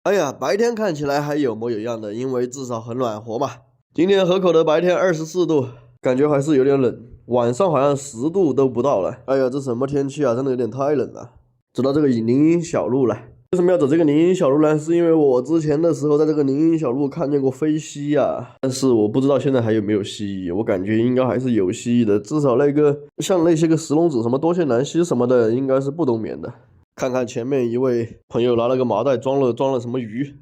哎呀，白天看起来还有模有样的，因为至少很暖和嘛。今天河口的白天24度，感觉还是有点冷，晚上好像10度都不到了。哎呀，这什么天气啊，真的有点太冷了。走到这个林荫小路了。为什么要走这个林荫小路呢？是因为我之前的时候在这个林荫小路看见过飞蜥啊，但是我不知道现在还有没有蜥蜴，我感觉应该还是有蜥蜴的，至少像那些个石龙子、什么多线南蜥什么的，应该是不冬眠的。看看前面一位朋友拿了个麻袋装了什么鱼，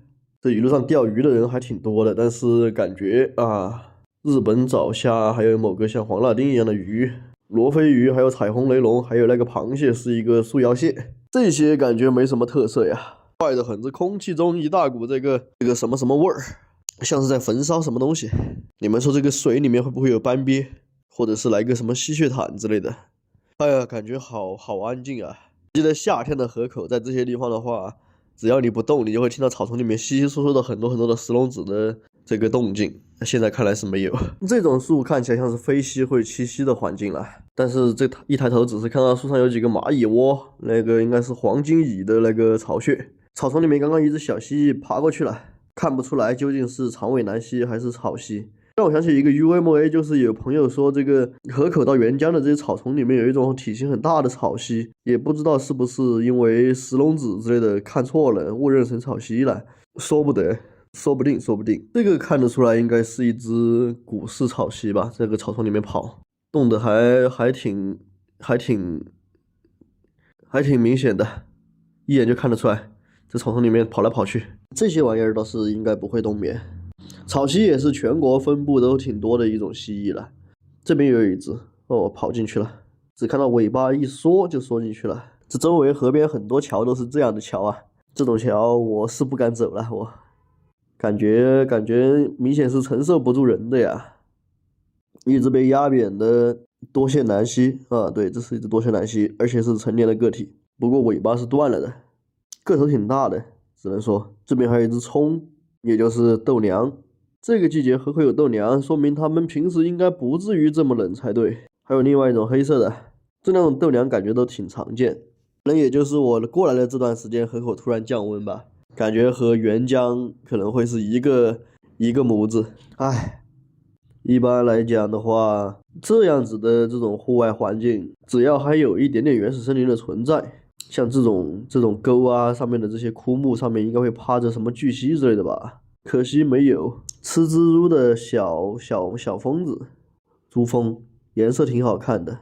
这一路上钓鱼的人还挺多的，但是感觉啊，日本早虾，还有某个像黄辣丁一样的鱼，罗非鱼，还有彩虹雷龙，还有那个螃蟹是一个束腰蟹，这些感觉没什么特色呀。怪得很，这空气中一大股这个什么什么味儿，像是在焚烧什么东西。你们说这个水里面会不会有斑鳖，或者是来个什么吸血毯之类的？哎呀，感觉好安静啊。记得夏天的河口，在这些地方的话，只要你不动，你就会听到草丛里面稀稀疏疏的很多的石龙子的这个动静。现在看来是没有。这种树看起来像是飞蜥会栖息的环境了，但是这一抬头只是看到树上有几个蚂蚁窝，那个应该是黄金蚁的那个巢穴。草丛里面刚刚一只小蜥蜴爬过去了，看不出来究竟是长尾南蜥还是草蜥。让我想起一个 UMA， 就是有朋友说这个河口到沅江的这些草丛里面有一种体型很大的草蜥，也不知道是不是因为石龙子之类的看错了，误认成草蜥了，说不定。这个看得出来应该是一只古氏草蜥吧，这个草丛里面跑，动的还挺明显的，一眼就看得出来，这草丛里面跑来跑去，这些玩意儿倒是应该不会冬眠。草蜥也是全国分布都挺多的一种蜥蜴了。这边有一只哦，跑进去了，只看到尾巴一缩就缩进去了。这周围河边很多桥都是这样的桥啊，这种桥我是不敢走了，我感觉明显是承受不住人的呀。一只被压扁的多线南蜥啊，对，这是一只多线南蜥，而且是成年的个体，不过尾巴是断了的，个头挺大的，只能说这边还有一只葱，也就是豆娘。这个季节河口有豆娘，说明它们平时应该不至于这么冷才对。还有另外一种黑色的，这两种豆娘感觉都挺常见，可能也就是我过来的这段时间河口突然降温吧，感觉和沅江可能会是一个模子。唉，一般来讲的话，这样子的这种户外环境，只要还有一点点原始森林的存在，像这种沟啊上面的这些枯木上面应该会趴着什么巨蜥之类的吧，可惜没有。吃蜘蛛的小蜂子，蛛蜂颜色挺好看的。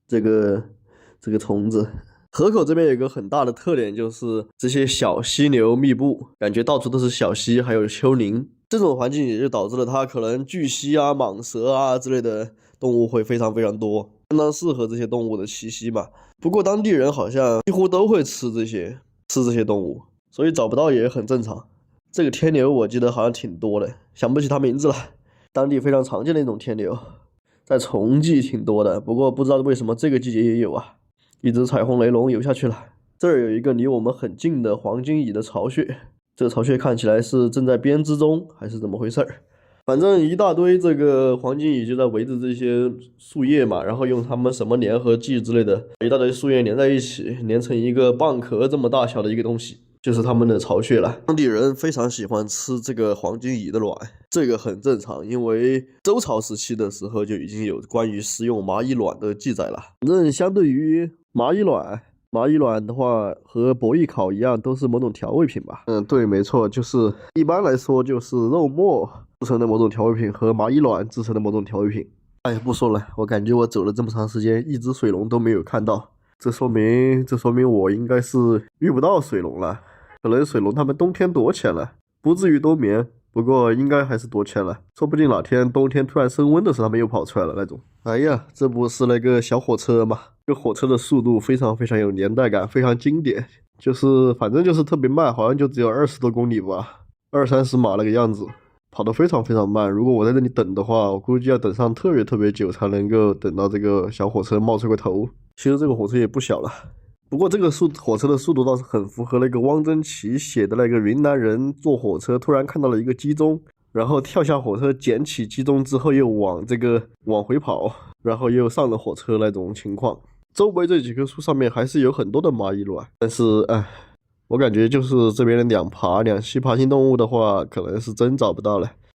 这个虫子，河口这边有一个很大的特点，就是这些小溪流密布，感觉到处都是小溪，还有丘陵。这种环境也就导致了它可能巨蜥啊、蟒蛇啊之类的动物会非常多，相当适合这些动物的栖息嘛。不过当地人好像几乎都会吃这些动物，所以找不到也很正常。这个天牛我记得好像挺多的，想不起它名字了。当地非常常见的一种天牛，在虫季挺多的，不过不知道为什么这个季节也有啊。一只彩虹雷龙游下去了。这儿有一个离我们很近的黄金蚁的巢穴，这个巢穴看起来是正在编织中，还是怎么回事儿？反正一大堆这个黄金蚁就在围着这些树叶嘛，然后用它们什么粘合剂之类的，一大堆树叶粘在一起，粘成一个蚌壳这么大小的一个东西，就是他们的巢穴了。当地人非常喜欢吃这个黄金蚁的卵，这个很正常，因为周朝时期的时候就已经有关于食用蚂蚁卵的记载了。反正相对于蚂蚁卵的话和博弈烤一样，都是某种调味品吧。对，没错，就是一般来说就是肉末制成的某种调味品和蚂蚁卵制成的某种调味品。哎呀，不说了，我感觉我走了这么长时间，一只水龙都没有看到，这说明我应该是遇不到水龙了。可能水龙他们冬天躲起来了，不至于冬眠，不过应该还是躲起来了，说不定哪天冬天突然升温的时候他们又跑出来了那种。哎呀，这不是那个小火车吗？这个火车的速度非常有年代感，非常经典，就是反正就是特别慢，好像就只有20多公里吧，20-30码那个样子，跑得非常慢。如果我在这里等的话，我估计要等上特别久才能够等到这个小火车冒出个头。其实这个火车也不小了，不过这个火车的速度倒是很符合那个汪曾祺写的那个云南人坐火车突然看到了一个鸡枞，然后跳下火车捡起鸡枞之后又往回跑，然后又上了火车那种情况。周围这几棵树上面还是有很多的蚂蚁卵，但是我感觉就是这边的两栖爬行动物的话，可能是真找不到了。